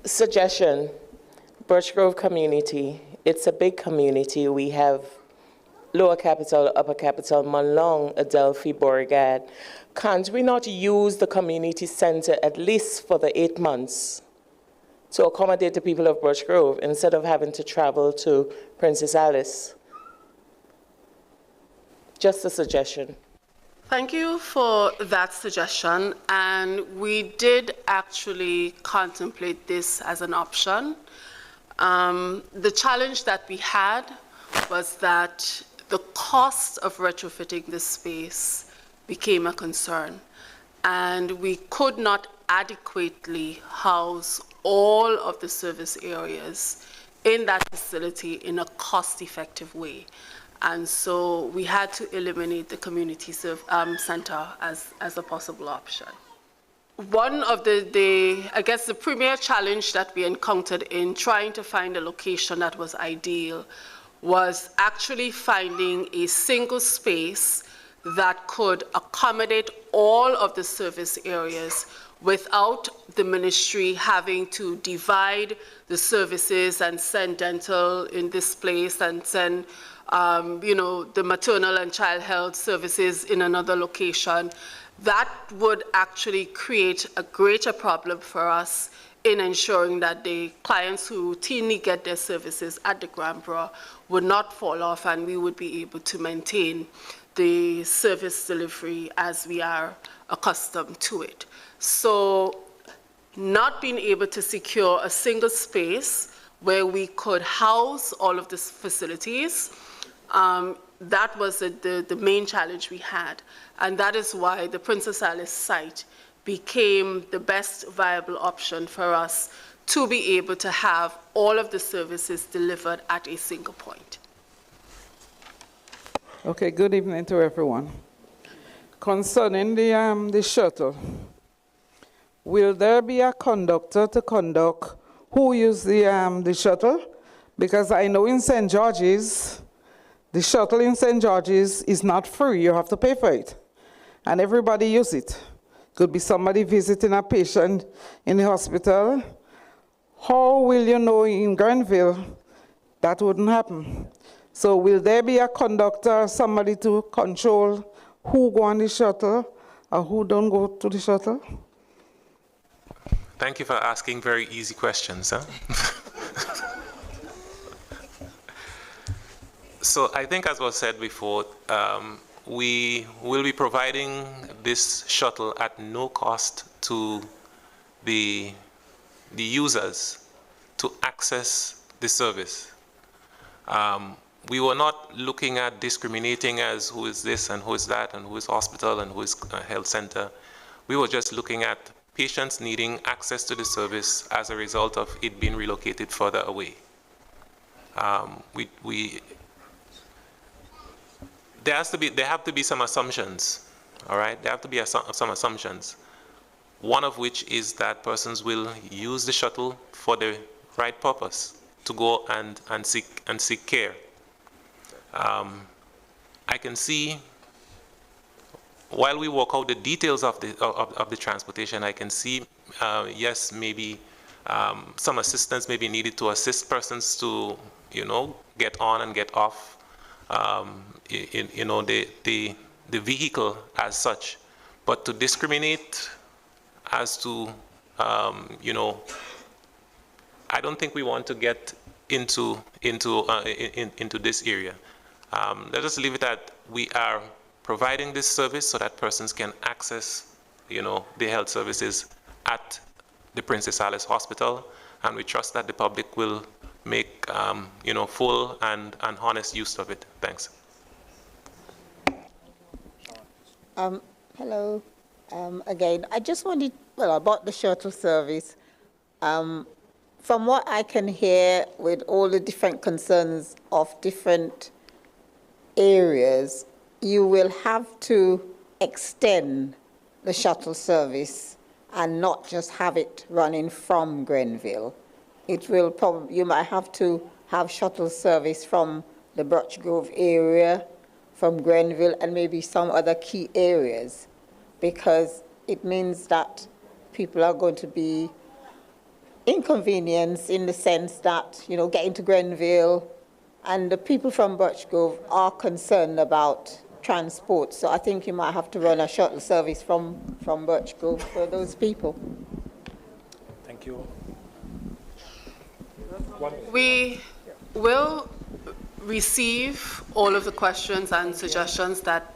Suggestion, Birch Grove community. It's a big community. We have Lower Capital, Upper Capital, Malong, Adelphi, Beauregard. Can't we not use the community center at least for the 8 months to accommodate the people of Birch Grove instead of having to travel to Princess Alice? Just a suggestion. Thank you for that suggestion, and we did actually contemplate this as an option. The challenge that we had was that the cost of retrofitting this space became a concern, and we could not adequately house all of the service areas in that facility in a cost-effective way. And so we had to eliminate the community center as a possible option. One of I guess the premier challenge that we encountered in trying to find a location that was ideal was actually finding a single space that could accommodate all of the service areas without the ministry having to divide the services and send dental in this place and send the maternal and child health services in another location. That would actually create a greater problem for us in ensuring that the clients who routinely get their services at the Granborough would not fall off, and we would be able to maintain the service delivery as we are accustomed to it. So not being able to secure a single space where we could house all of these facilities, that was the main challenge we had. And that is why the Princess Alice site became the best viable option for us to be able to have all of the services delivered at a single point. Okay, good evening to everyone. Concerning the shuttle, will there be a conductor to conduct who use the shuttle? Because I know in St. George's, the shuttle in St. George's is not free. You have to pay for it. And everybody use it. Could be somebody visiting a patient in the hospital. How will you know in Granville that wouldn't happen? So will there be a conductor, somebody to control who go on the shuttle or who don't go to the shuttle? Thank you for asking very easy questions. Huh? So I think, as was said before, we will be providing this shuttle at no cost to the users to access the service. We were not looking at discriminating as who is this and who is that and who is hospital and who is health center. We were just looking at patients needing access to the service as a result of it being relocated further away. There have to be some assumptions, all right? There have to be some assumptions. One of which is that persons will use the shuttle for the right purpose, to go and seek care. I can see, while we work out the details of the transportation, I can see, yes, maybe some assistance may be needed to assist persons to, get on and get off, the vehicle as such. But to discriminate as to, I don't think we want to get into this area. Let us leave it at we are providing this service so that persons can access, the health services at the Princess Alice Hospital, and we trust that the public will make, full and honest use of it. Thanks. Hello. Again, I just wanted, about the shuttle service. From what I can hear with all the different concerns of different areas, you will have to extend the shuttle service and not just have it running from Grenville. It will probably, you might have to have shuttle service from the Birch Grove area, from Grenville, and maybe some other key areas, because it means that people are going to be inconvenience in the sense that, you know, getting to Grenville, and the people from Birch Grove are concerned about transport. So I think you might have to run a shuttle service from Birch Grove for those people. Thank you. We will receive all of the questions and suggestions that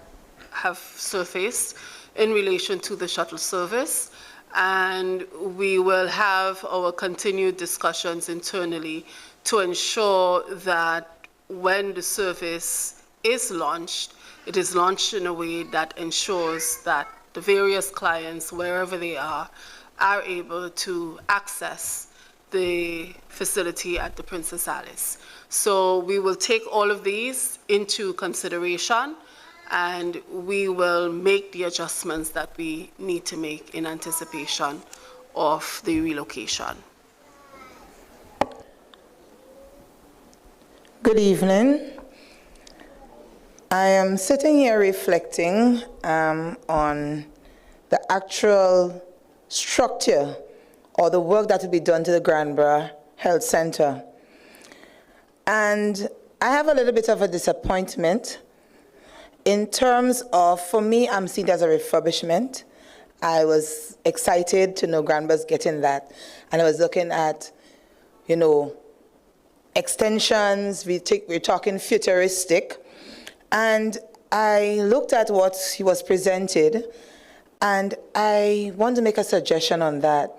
have surfaced in relation to the shuttle service, and we will have our continued discussions internally to ensure that when the service is launched, it is launched in a way that ensures that the various clients, wherever they are able to access the facility at the Princess Alice. So we will take all of these into consideration, and we will make the adjustments that we need to make in anticipation of the relocation. Good evening. I am sitting here reflecting on the actual structure or the work that will be done to the Granborough Health Center. And I have a little bit of a disappointment in terms of, for me, I'm seeing it as a refurbishment. I was excited to know Granborough's getting that. And I was looking at, you know, extensions, we're talking futuristic. And I looked at what he was presented, and I want to make a suggestion on that.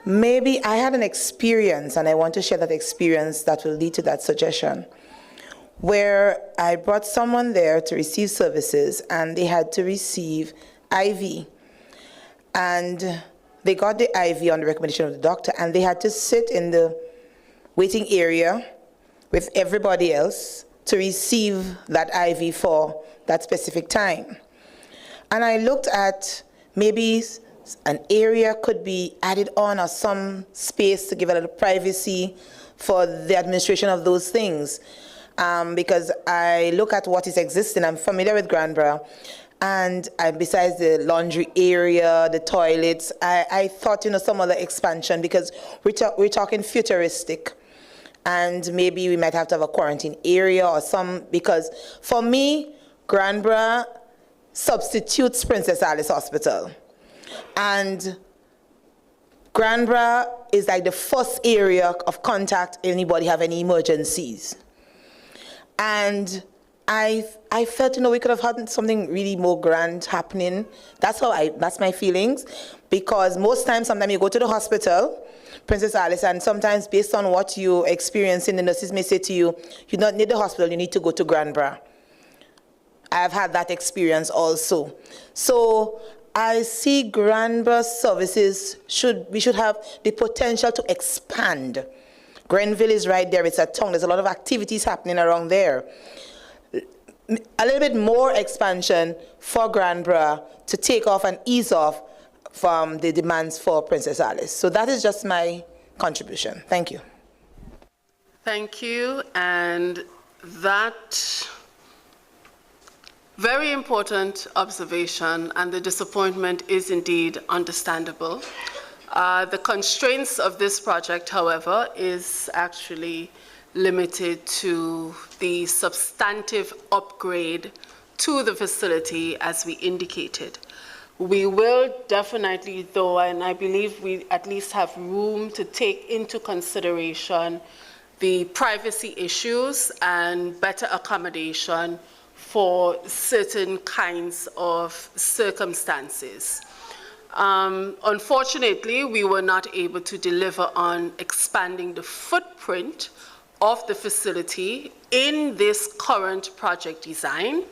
Maybe I had an experience, and I want to share that experience that will lead to that suggestion, where I brought someone there to receive services, and they had to receive IV. And they got the IV on the recommendation of the doctor, and they had to sit in the waiting area with everybody else to receive that IV for that specific time. And I looked at maybe an area could be added on, or some space to give a little privacy for the administration of those things. Because I look at what is existing, I'm familiar with Granborough, and besides the laundry area, the toilets, I thought, you know, some other expansion, because we're talking futuristic. And maybe we might have to have a quarantine area or some, because for me, Granborough substitutes Princess Alice Hospital. And Granborough is like the first area of contact if anybody have any emergencies. And I felt, you know, we could have had something really more grand happening. That's my feelings, because most times, sometimes you go to the hospital, Princess Alice, and sometimes based on what you experiencing, the nurses may say to you, you don't need the hospital, you need to go to Granborough. I've had that experience also. So I see Granborough services we should have the potential to expand. Grenville is right there, it's a town, there's a lot of activities happening around there. A little bit more expansion for Granborough to take off and ease off from the demands for Princess Alice. So that is just my contribution. Thank you. Thank you. And that very important observation, and the disappointment is indeed understandable. The constraints of this project, however, is actually limited to the substantive upgrade to the facility, as we indicated. We will definitely, though, and I believe we at least have room to take into consideration the privacy issues and better accommodation for certain kinds of circumstances. Unfortunately, we were not able to deliver on expanding the footprint of the facility in this current project design.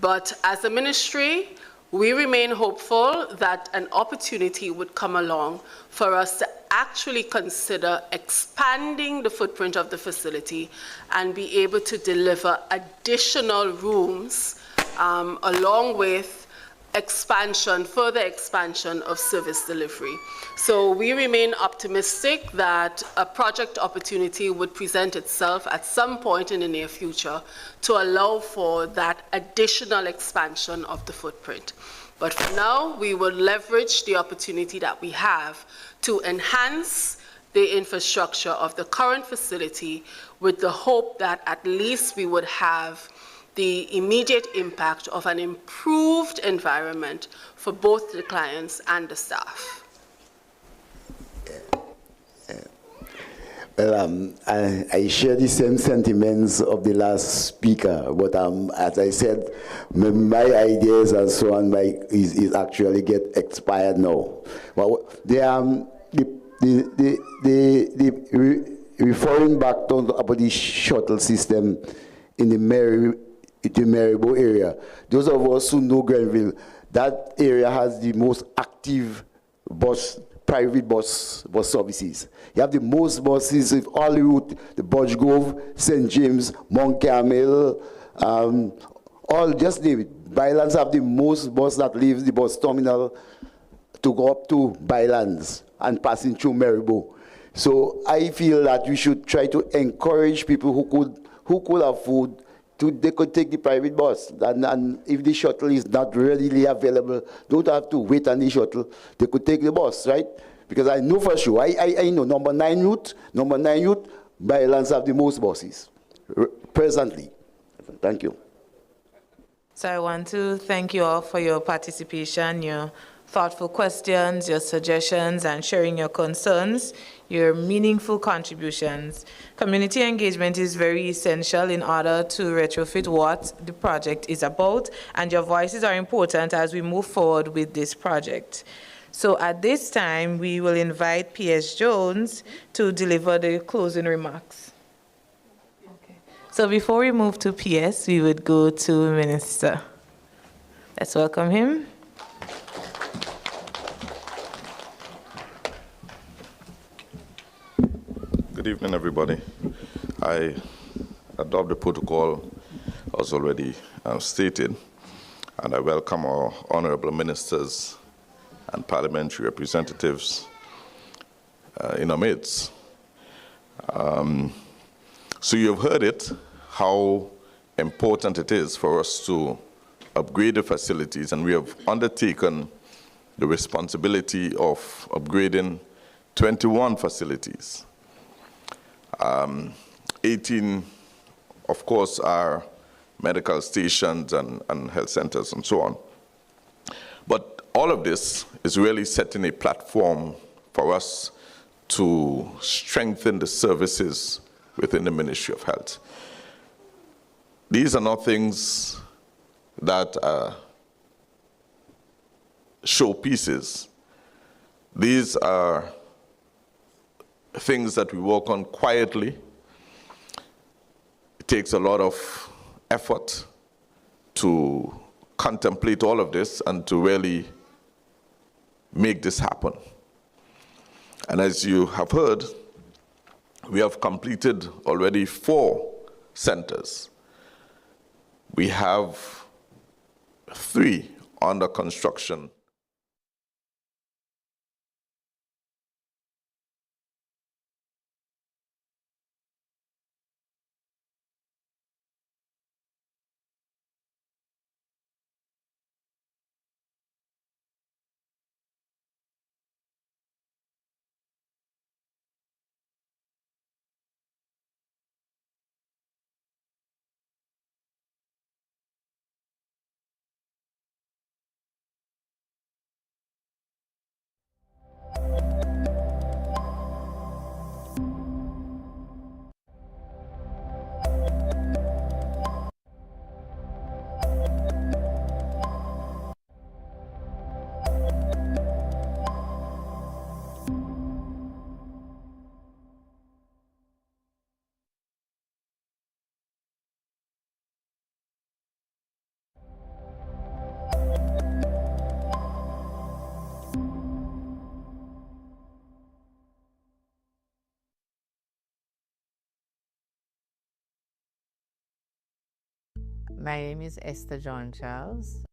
But as a ministry, we remain hopeful that an opportunity would come along for us to actually consider expanding the footprint of the facility and be able to deliver additional rooms along with further expansion of service delivery. So we remain optimistic that a project opportunity would present itself at some point in the near future to allow for that additional expansion of the footprint. But for now, we will leverage the opportunity that we have to enhance the infrastructure of the current facility with the hope that at least we would have the immediate impact of an improved environment for both the clients and the staff. Well, I share the same sentiments of the last speaker, but as I said, my ideas and so on is actually get expired now. Well, referring back to about the shuttle system in the Maribor area, those of us who know Grenville, that area has the most active private bus services. You have the most buses of all the route, the Budge Grove, St. James, Mount Carmel, all just name it. Bylands have the most bus that leaves the bus terminal to go up to Bylands and passing through Maribor. So I feel that we should try to encourage people who could afford they could take the private bus, and if the shuttle is not readily available, don't have to wait on the shuttle. They could take the bus, right? Because I know for sure, I know number 9 route, Bylands have the most buses presently. Thank you. So I want to thank you all for your participation, your thoughtful questions, your suggestions, and sharing your concerns, your meaningful contributions. Community engagement is very essential in order to retrofit what the project is about, and your voices are important as we move forward with this project. So at this time, we will invite P.S. Jones to deliver the closing remarks. Okay. So before we move to P.S., we would go to Minister. Let's welcome him. Good evening, everybody. I adopt the protocol as already stated, and I welcome our honorable ministers and parliamentary representatives in our midst. So you've heard it, how important it is for us to upgrade the facilities, and we have undertaken the responsibility of upgrading 21 facilities. 18, of course, are medical stations and health centers and so on. But all of this is really setting a platform for us to strengthen the services within the Ministry of Health. These are not things that are showpieces. These are things that we work on quietly. It takes a lot of effort to contemplate all of this and to really make this happen. And as you have heard, we have completed already 4 centers. We have 3 under construction. My name is Esther John Charles.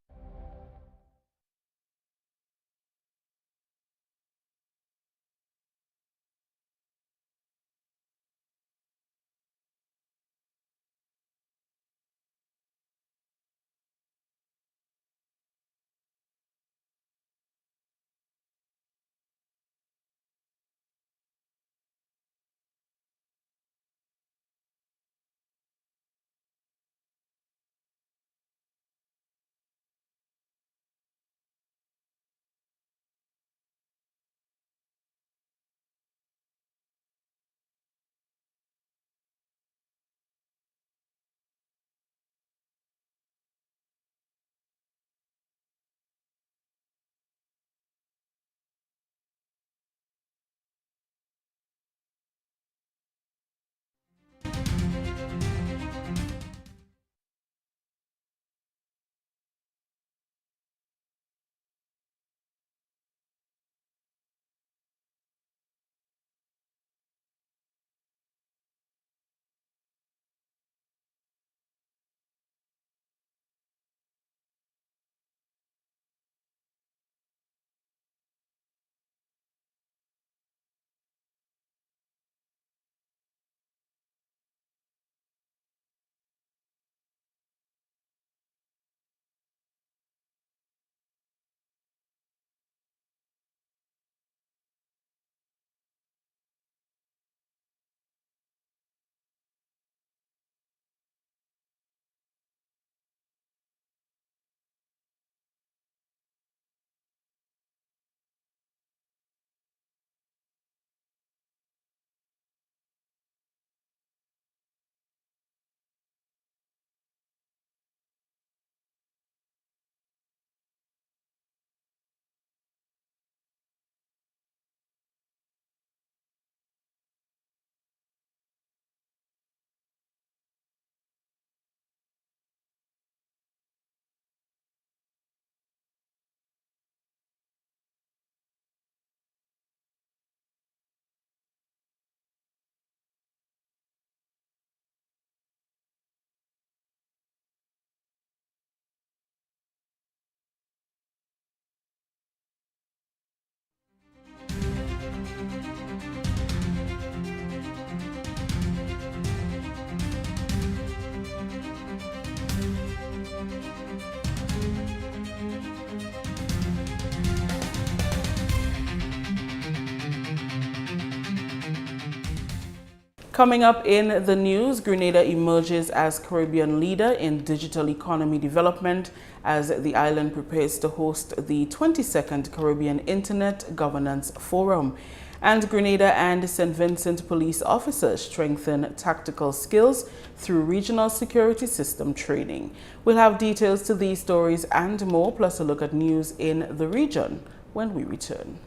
Coming up in the news, Grenada emerges as Caribbean leader in digital economy development as the island prepares to host the 22nd Caribbean Internet Governance Forum. And Grenada and St. Vincent police officers strengthen tactical skills through regional security system training. We'll have details to these stories and more, plus a look at news in the region when we return.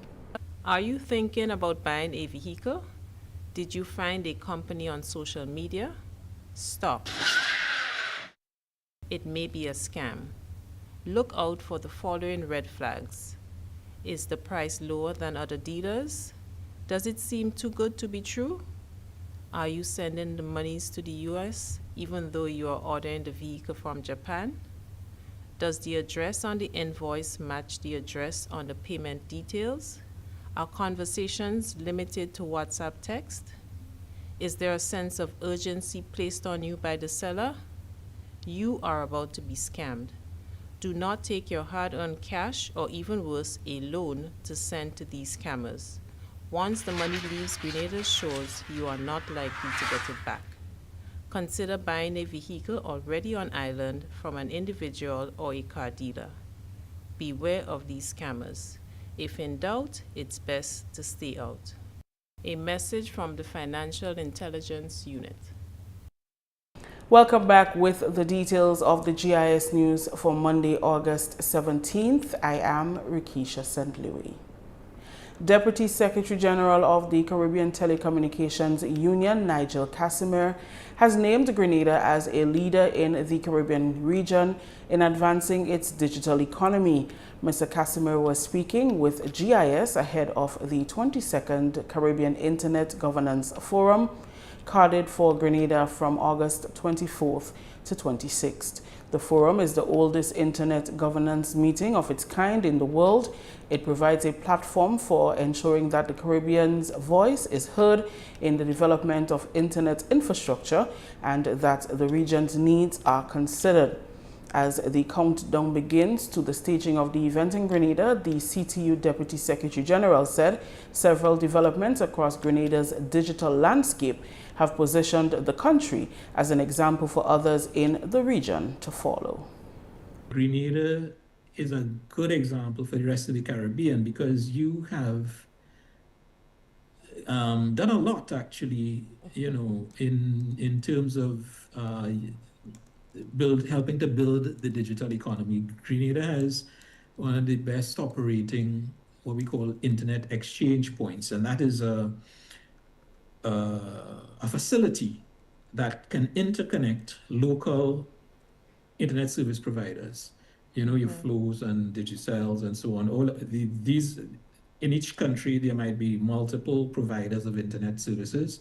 Are you thinking about buying a vehicle? Did you find a company on social media? Stop. It may be a scam. Look out for the following red flags. Is the price lower than other dealers? Does it seem too good to be true? Are you sending the monies to the US even though you are ordering the vehicle from Japan? Does the address on the invoice match the address on the payment details? Are conversations limited to WhatsApp text? Is there a sense of urgency placed on you by the seller? You are about to be scammed. Do not take your hard-earned cash or even worse, a loan to send to these scammers. Once the money leaves Grenada's shores, you are not likely to get it back. Consider buying a vehicle already on island from an individual or a car dealer. Beware of these scammers. If in doubt, it's best to stay out. A message from the Financial Intelligence Unit. Welcome back with the details of the GIS news for Monday, August 17th. I am Rikisha St. Louis. Deputy Secretary General of the Caribbean Telecommunications Union, Nigel Casimir, has named Grenada as a leader in the Caribbean region in advancing its digital economy. Mr. Casimir was speaking with GIS ahead of the 22nd Caribbean Internet Governance Forum, carded for Grenada from August 24th to 26th. The forum is the oldest internet governance meeting of its kind in the world. It provides a platform for ensuring that the Caribbean's voice is heard in the development of internet infrastructure and that the region's needs are considered. As the countdown begins to the staging of the event in Grenada, the CTU Deputy Secretary General said several developments across Grenada's digital landscape have positioned the country as an example for others in the region to follow. Grenada is a good example for the rest of the Caribbean because you have done a lot actually, in terms of helping to build the digital economy. Grenada has one of the best operating what we call internet exchange points, and that is a facility that can interconnect local internet service providers. Your Flows and Digicells and so on. All these in each country there might be multiple providers of internet services.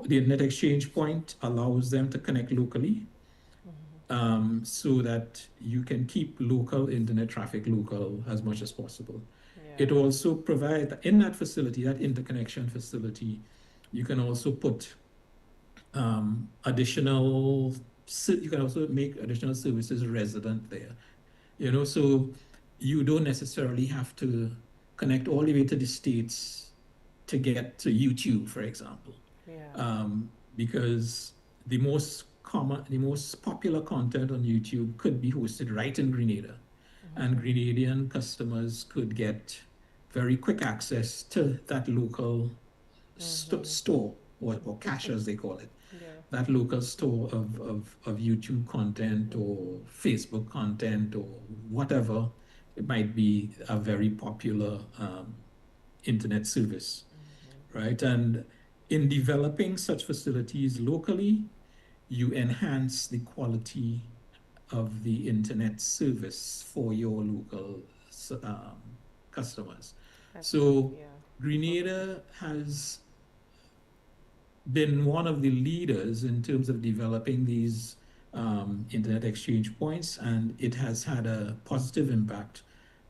The internet exchange point allows them to connect locally, so that you can keep local internet traffic local as much as possible. Yeah. It also provides, in that facility, that interconnection facility, you can also put you can also make additional services resident there. So you don't necessarily have to connect all the way to the States to get to YouTube, for example. Yeah. Because the most popular content on YouTube could be hosted right in Grenada. And Grenadian customers could get very quick access to that local store, or cache as they call it. Yeah. That local store of YouTube content or Facebook content or whatever. It might be a very popular internet service, right? And in developing such facilities locally, you enhance the quality of the internet service for your local customers. So Grenada has been one of the leaders in terms of developing these internet exchange points, and it has had a positive impact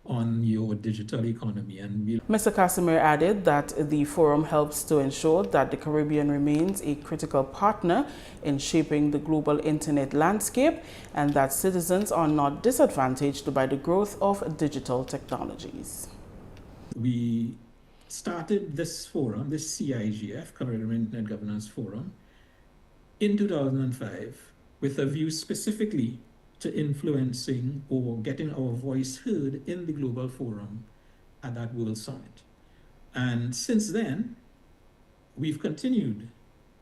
on your digital economy. And Mr. Casimir added that the forum helps to ensure that the Caribbean remains a critical partner in shaping the global internet landscape and that citizens are not disadvantaged by the growth of digital technologies. We started this forum, this CIGF, Caribbean Internet Governance Forum, in 2005 with a view specifically to influencing or getting our voice heard in the global forum at that World Summit. And since then, we've continued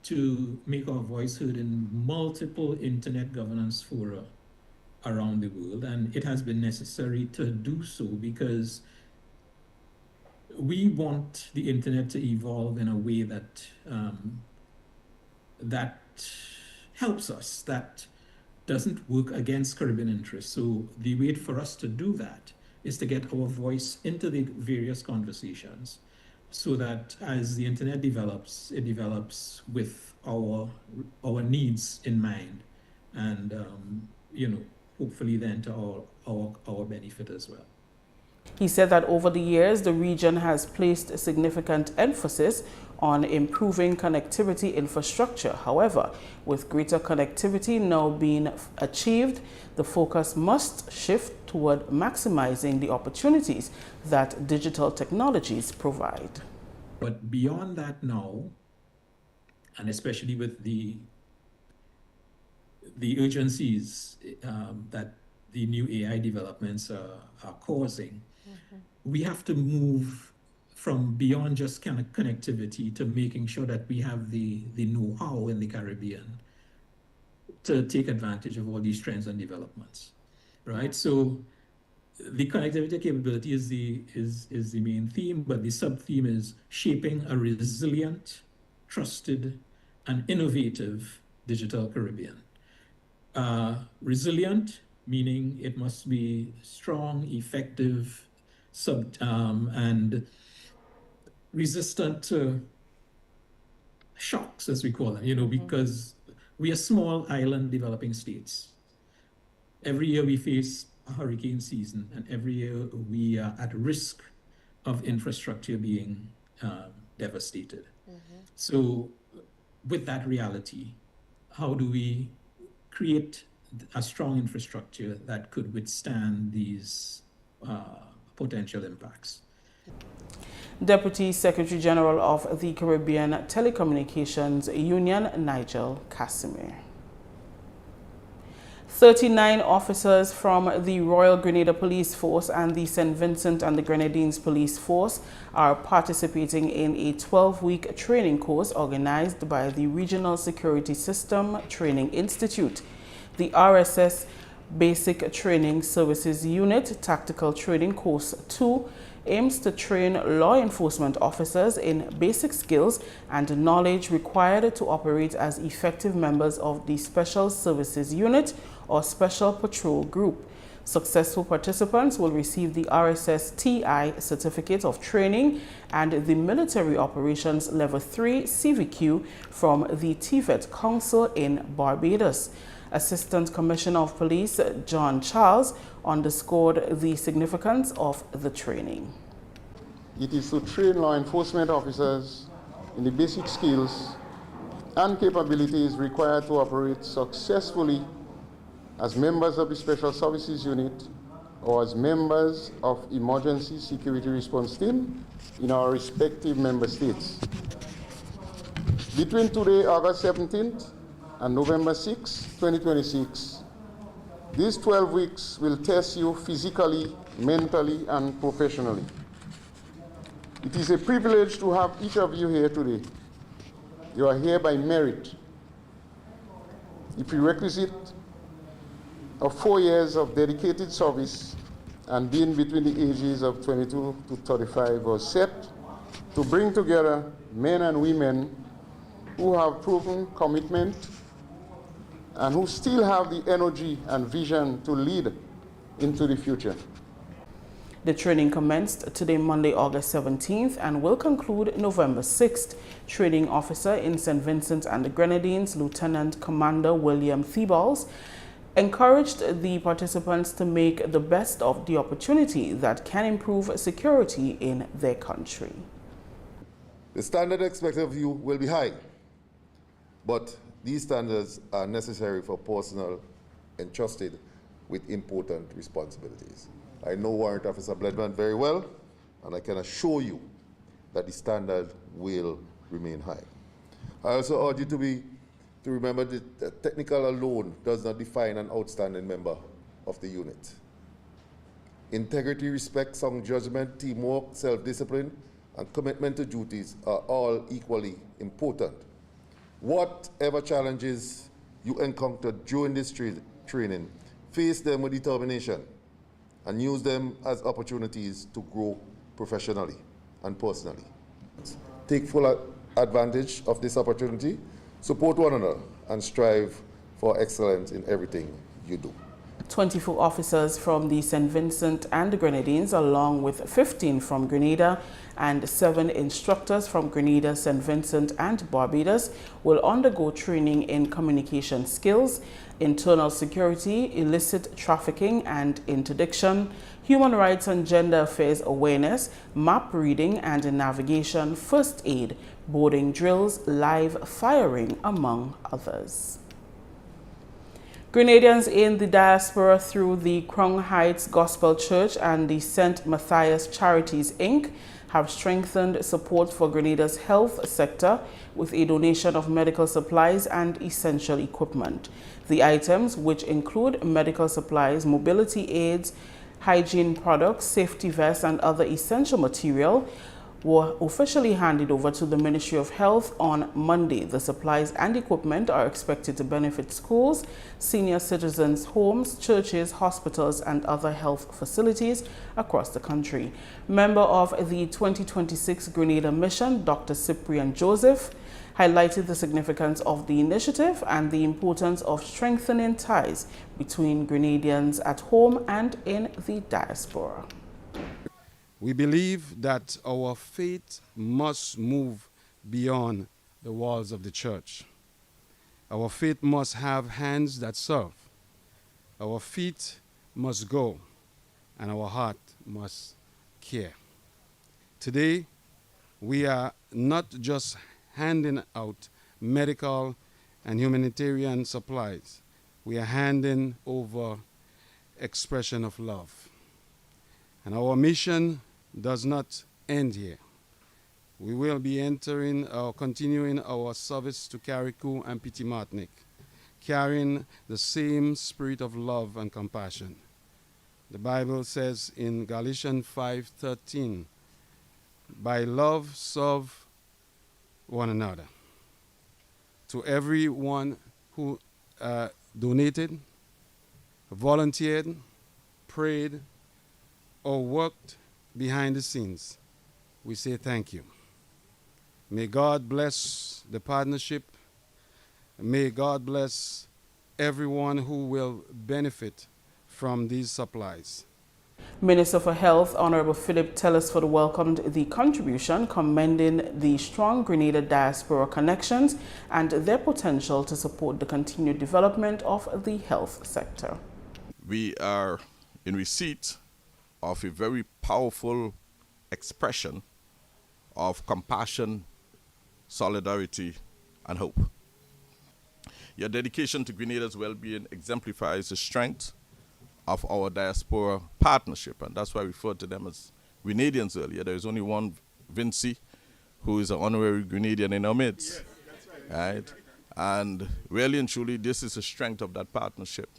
to make our voice heard in multiple internet governance fora around the world, and it has been necessary to do so because we want the internet to evolve in a way that that helps us, that doesn't work against Caribbean interests. So the way for us to do that is to get our voice into the various conversations so that as the internet develops, it develops with our needs in mind, and hopefully then to our benefit as well. He said that over the years, the region has placed a significant emphasis on improving connectivity infrastructure. However, with greater connectivity now being achieved, the focus must shift toward maximizing the opportunities that digital technologies provide. But beyond that now, and especially with the urgencies that the new AI developments are causing, we have to move from beyond just kind of connectivity to making sure that we have the know-how in the Caribbean to take advantage of all these trends and developments, right? So the connectivity capability is the main theme, but the sub-theme is shaping a resilient, trusted, and innovative digital Caribbean. Resilient, meaning it must be strong, effective, and resistant to shocks, as we call them, because we are small island developing states. Every year we face a hurricane season, and every year we are at risk of infrastructure being devastated. So with that reality, how do we create a strong infrastructure that could withstand these potential impacts? Deputy Secretary General of the Caribbean Telecommunications Union, Nigel Casimir. 39 officers from the Royal Grenada Police Force and the St. Vincent and the Grenadines Police Force are participating in a 12-week training course organized by the Regional Security System Training Institute. The RSS Basic Training Services Unit Tactical Training Course 2 aims to train law enforcement officers in basic skills and knowledge required to operate as effective members of the Special Services Unit or Special Patrol Group. Successful participants will receive the RSS TI Certificate of Training and the Military Operations Level 3 CVQ from the TVET Council in Barbados. Assistant Commissioner of Police John Charles underscored the significance of the training. It is to train law enforcement officers in the basic skills and capabilities required to operate successfully as members of the Special Services Unit or as members of Emergency Security Response Team in our respective member states. Between today, August 17th, and November 6, 2026, these 12 weeks will test you physically, mentally, and professionally. It is a privilege to have each of you here today. You are here by merit. The prerequisite of 4 years of dedicated service and being between the ages of 22 to 35 was set to bring together men and women who have proven commitment and who still have the energy and vision to lead into the future. The training commenced today, Monday, August 17th, and will conclude November 6th. Training officer in St. Vincent and the Grenadines, Lieutenant Commander William Theobald, encouraged the participants to make the best of the opportunity that can improve security in their country. The standard expected of you will be high, but these standards are necessary for personnel entrusted with important responsibilities. I know Warrant Officer Bledman very well, and I can assure you that the standard will remain high. I also urge you to remember that technical alone does not define an outstanding member of the unit. Integrity, respect, sound judgment, teamwork, self-discipline, and commitment to duties are all equally important. Whatever challenges you encounter during this training, face them with determination and use them as opportunities to grow professionally and personally. Take full advantage of this opportunity, support one another, and strive for excellence in everything you do. 24 officers from the St. Vincent and the Grenadines, along with 15 from Grenada and 7 instructors from Grenada, St. Vincent and Barbados, will undergo training in communication skills, internal security, illicit trafficking and interdiction, human rights and gender affairs awareness, map reading and navigation, first aid, boarding drills, live firing, among others. Grenadians in the diaspora through the Crown Heights Gospel Church and the St. Matthias Charities, Inc. have strengthened support for Grenada's health sector with a donation of medical supplies and essential equipment. The items, which include medical supplies, mobility aids, hygiene products, safety vests, and other essential material, were officially handed over to the Ministry of Health on Monday. The supplies and equipment are expected to benefit schools, senior citizens' homes, churches, hospitals, and other health facilities across the country. Member of the 2026 Grenada mission, Dr. Cyprian Joseph, highlighted the significance of the initiative and the importance of strengthening ties between Grenadians at home and in the diaspora. We believe that our faith must move beyond the walls of the church. Our faith must have hands that serve. Our feet must go, and our heart must care. Today, we are not just handing out medical and humanitarian supplies. We are handing over expression of love. And our mission does not end here. We will be continuing our service to Carriacou and Petit Martinique, carrying the same spirit of love and compassion. The Bible says in Galatians 5:13, by love serve one another. To everyone who donated, volunteered, prayed, or worked behind the scenes, we say thank you. May God bless the partnership. May God bless everyone who will benefit from these supplies. Minister for Health, Honorable Philip Telesford, welcomed the contribution, commending the strong Grenada diaspora connections and their potential to support the continued development of the health sector. We are in receipt of a very powerful expression of compassion, solidarity, and hope. Your dedication to Grenada's well-being exemplifies the strength of our diaspora partnership, and that's why I referred to them as Grenadians earlier. There is only one Vinci who is an honorary Grenadian in our midst. Yes, that's right. Right? And really and truly, this is the strength of that partnership,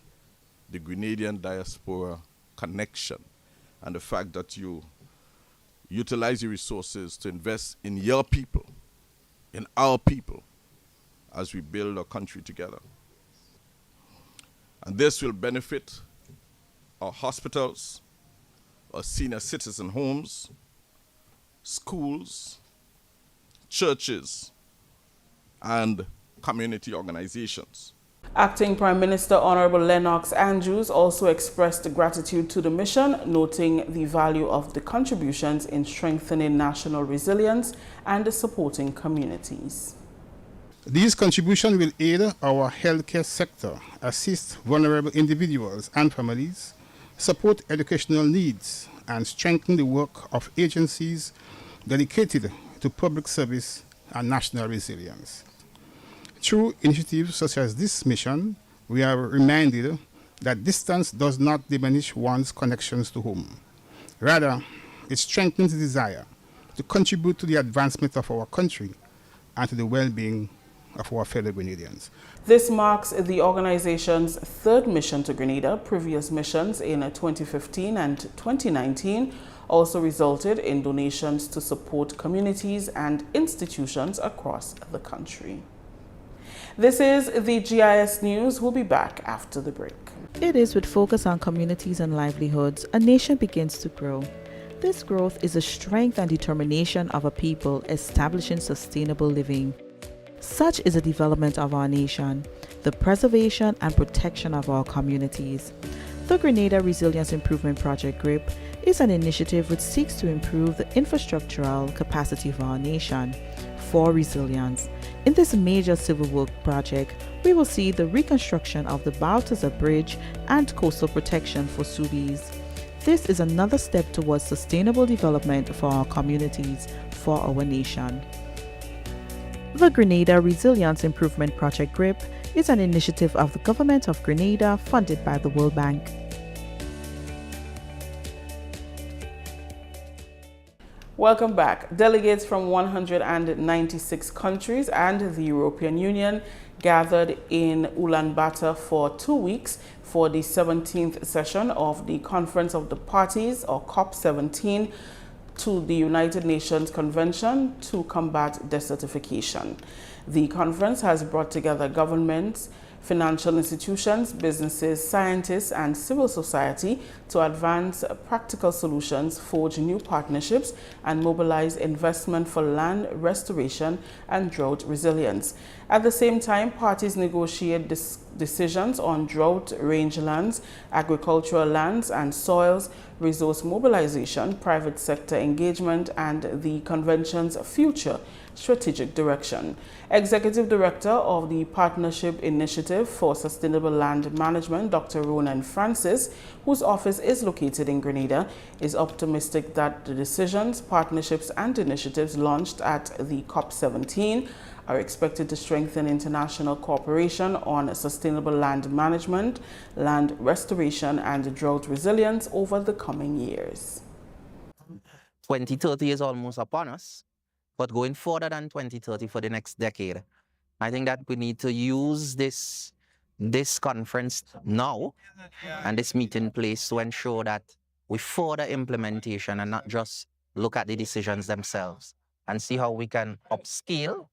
the Grenadian diaspora connection, and the fact that you utilize your resources to invest in your people, in our people, as we build our country together. And this will benefit our hospitals, our senior citizen homes, schools, churches, and community organizations. Acting Prime Minister Honorable Lennox Andrews also expressed gratitude to the mission, noting the value of the contributions in strengthening national resilience and supporting communities. These contributions will aid our healthcare sector, assist vulnerable individuals and families, support educational needs, and strengthen the work of agencies dedicated to public service and national resilience. Through initiatives such as this mission, we are reminded that distance does not diminish one's connections to home. Rather, it strengthens the desire to contribute to the advancement of our country and to the well-being of our fellow Grenadians. This marks the organization's third mission to Grenada. Previous missions in 2015 and 2019 also resulted in donations to support communities and institutions across the country. This is the GIS News. We'll be back after the break. It is with focus on communities and livelihoods, a nation begins to grow. This growth is the strength and determination of a people establishing sustainable living. Such is the development of our nation, the preservation and protection of our communities. The Grenada Resilience Improvement Project GRIP is an initiative which seeks to improve the infrastructural capacity of our nation for resilience. In this major civil work project, we will see the reconstruction of the Balthazar Bridge and coastal protection for Soubise. This is another step towards sustainable development for our communities, for our nation. The Grenada Resilience Improvement Project GRIP is an initiative of the Government of Grenada funded by the World Bank. Welcome back. Delegates from 196 countries and the European Union gathered in Ulaanbaatar for 2 weeks for the 17th session of the Conference of the Parties, or COP17, to the United Nations Convention to Combat Desertification. The conference has brought together governments, financial institutions, businesses, scientists, and civil society to advance practical solutions, forge new partnerships, and mobilize investment for land restoration and drought resilience. At the same time, parties negotiate decisions on drought rangelands, agricultural lands and soils, resource mobilization, private sector engagement, and the convention's future strategic direction. Executive Director of the Partnership Initiative for Sustainable Land Management, Dr. Ronan Francis, whose office is located in Grenada, is optimistic that the decisions, partnerships, and initiatives launched at the COP17 are expected to strengthen international cooperation on sustainable land management, land restoration, and drought resilience over the coming years. 2030 is almost upon us, but going further than 2030 for the next decade, I think that we need to use this conference now and this meeting place to ensure that we further implementation and not just look at the decisions themselves, and see how we can upscale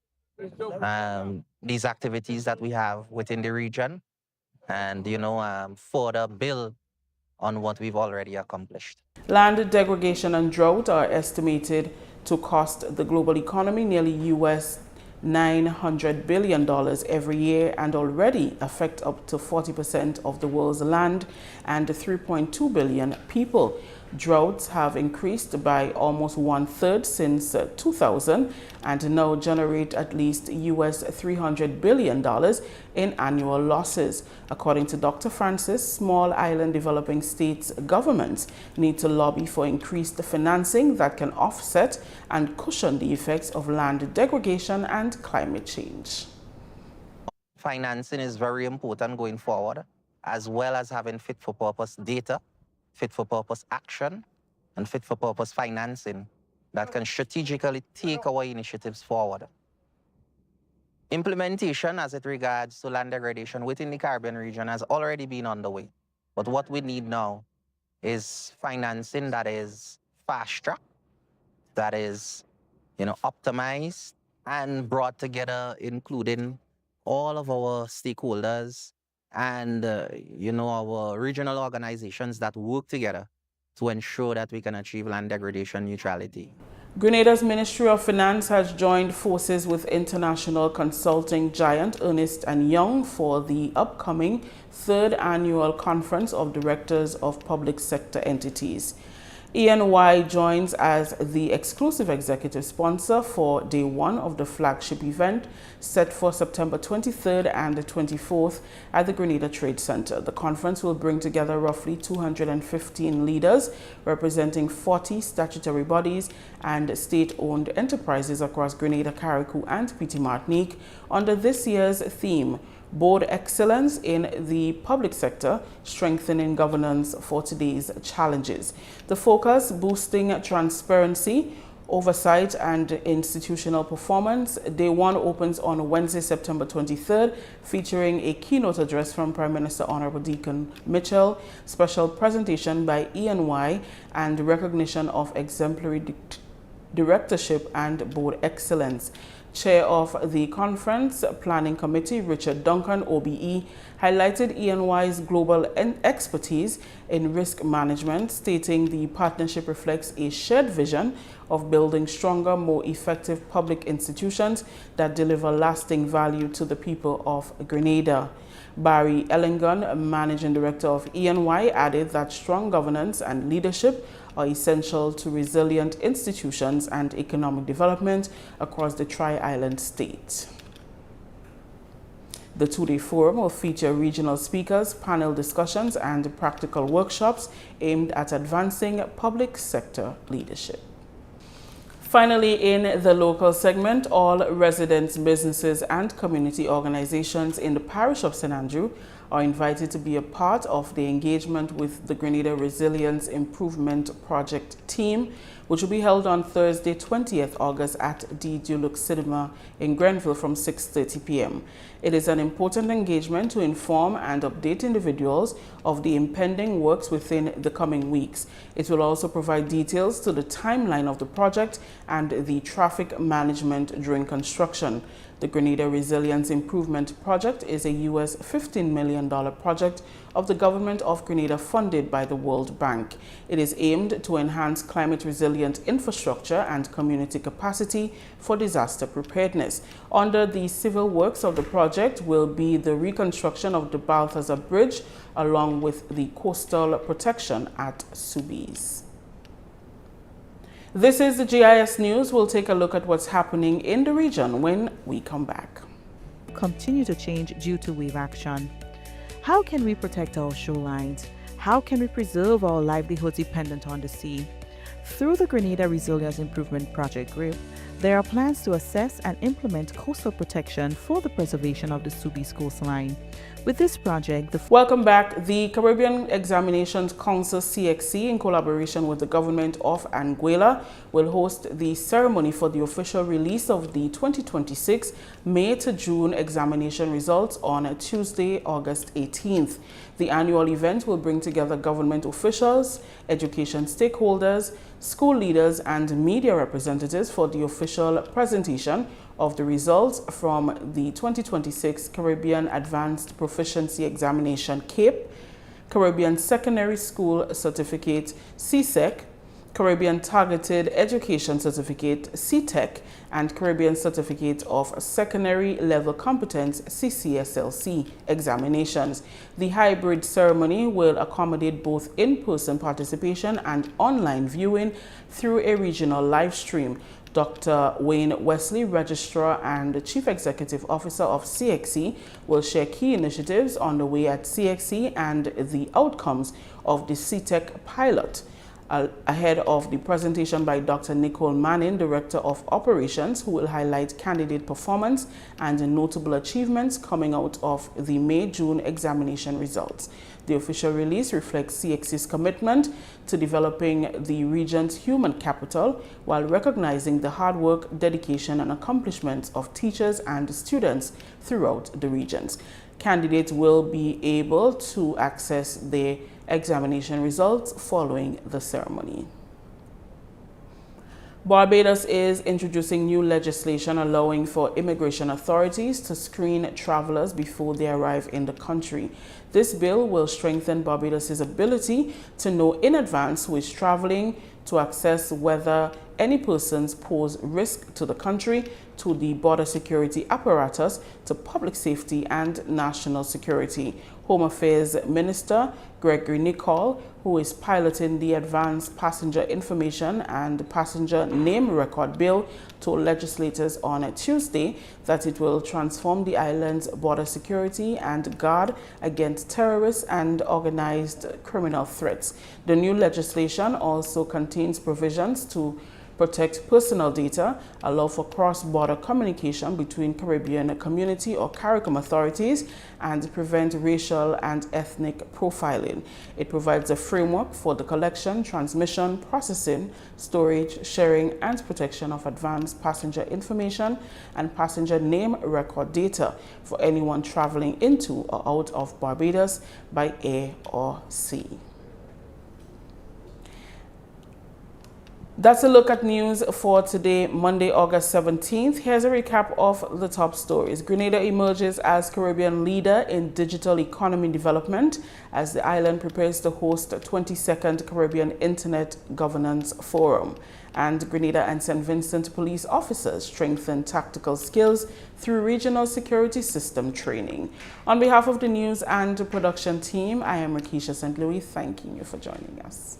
these activities that we have within the region and, further build on what we've already accomplished. Land degradation and drought are estimated to cost the global economy nearly US $900 billion every year and already affect up to 40% of the world's land and 3.2 billion people. Droughts have increased by almost 1/3 since 2000 and now generate at least US $300 billion in annual losses. According to Dr. Francis, small island developing states governments need to lobby for increased financing that can offset and cushion the effects of land degradation and climate change. Financing is very important going forward, as well as having fit-for-purpose data, fit-for-purpose action, and fit-for-purpose financing that can strategically take our initiatives forward. Implementation as it regards to land degradation within the Caribbean region has already been underway. But what we need now is financing that is fast-tracked, that is, optimized and brought together, including all of our stakeholders and, our regional organizations that work together to ensure that we can achieve land degradation neutrality. Grenada's Ministry of Finance has joined forces with international consulting giant Ernst & Young for the upcoming 3rd Annual Conference of Directors of Public Sector Entities. EY joins as the exclusive executive sponsor for Day 1 of the flagship event set for September 23rd and 24th at the Grenada Trade Center. The conference will bring together roughly 215 leaders representing 40 statutory bodies and state-owned enterprises across Grenada, Carriacou, and Petite Martinique under this year's theme, Board Excellence in the Public Sector, Strengthening Governance for Today's Challenges. The focus, boosting transparency, Oversight and Institutional Performance. Day 1 opens on Wednesday, September 23rd, featuring a keynote address from Prime Minister Honorable Deacon Mitchell, special presentation by ENY, and recognition of exemplary directorship and board excellence. Chair of the Conference Planning Committee, Richard Duncan, OBE, highlighted ENY's global expertise in risk management, stating the partnership reflects a shared vision of building stronger, more effective public institutions that deliver lasting value to the people of Grenada. Barry Ellingham, Managing Director of ENY, added that strong governance and leadership are essential to resilient institutions and economic development across the Tri-Island state. The two-day forum will feature regional speakers, panel discussions, and practical workshops aimed at advancing public sector leadership. Finally, in the local segment, all residents, businesses, and community organizations in the parish of St. Andrew are invited to be a part of the engagement with the Grenada Resilience Improvement Project team, which will be held on Thursday, 20th August at the Dulux Cinema in Grenville from 6:30 p.m. It is an important engagement to inform and update individuals of the impending works within the coming weeks. It will also provide details to the timeline of the project and the traffic management during construction. The Grenada Resilience Improvement Project is a US $15 million project of the government of Grenada funded by the World Bank. It is aimed to enhance climate-resilient infrastructure and community capacity for disaster preparedness. Under the civil works of the project will be the reconstruction of the Balthazar Bridge along with the coastal protection at Soubise. This is the GIS News. We'll take a look at what's happening in the region when we come back. Continue to change due to wave action. How can we protect our shorelines? How can we preserve our livelihoods dependent on the sea? Through the Grenada Resilience Improvement Project Group, there are plans to assess and implement coastal protection for the preservation of the Soubise coastline. With this project, Welcome back. The Caribbean Examinations Council, CXC, in collaboration with the government of Anguilla, will host the ceremony for the official release of the 2026 May to June examination results on Tuesday, August 18th. The annual event will bring together government officials, education stakeholders, school leaders, and media representatives for the official presentation of the results from the 2026 Caribbean Advanced Proficiency Examination CAPE, Caribbean Secondary School Certificate CSEC, Caribbean Targeted Education Certificate CTEC, and Caribbean Certificate of Secondary Level Competence CCSLC examinations. The hybrid ceremony will accommodate both in-person participation and online viewing through a regional live stream. Dr. Wayne Wesley, Registrar and Chief Executive Officer of CXC, will share key initiatives on the way at CXC and the outcomes of the CTEC pilot. Ahead of the presentation by Dr. Nicole Manning, Director of Operations, who will highlight candidate performance and notable achievements coming out of the May-June examination results. The official release reflects CXC's commitment to developing the region's human capital while recognizing the hard work, dedication, and accomplishments of teachers and students throughout the regions. Candidates will be able to access their examination results following the ceremony. Barbados is introducing new legislation allowing for immigration authorities to screen travelers before they arrive in the country. This bill will strengthen Barbados' ability to know in advance who is traveling, to assess whether any persons pose risk to the country, to the border security apparatus, to public safety and national security. Home Affairs Minister Gregory Nicol, who is piloting the Advanced Passenger Information and Passenger Name Record Bill, told legislators on Tuesday that it will transform the island's border security and guard against terrorists and organized criminal threats. The new legislation also contains provisions to protect personal data, allow for cross-border communication between Caribbean community or CARICOM authorities, and prevent racial and ethnic profiling. It provides a framework for the collection, transmission, processing, storage, sharing, and protection of advanced passenger information and passenger name record data for anyone traveling into or out of Barbados by air or sea. That's a look at news for today, Monday, August 17th. Here's a recap of the top stories. Grenada emerges as Caribbean leader in digital economy development as the island prepares to host the 22nd Caribbean Internet Governance Forum. And Grenada and St. Vincent police officers strengthen tactical skills through regional security system training. On behalf of the news and production team, I am Rakisha St. Louis, thanking you for joining us.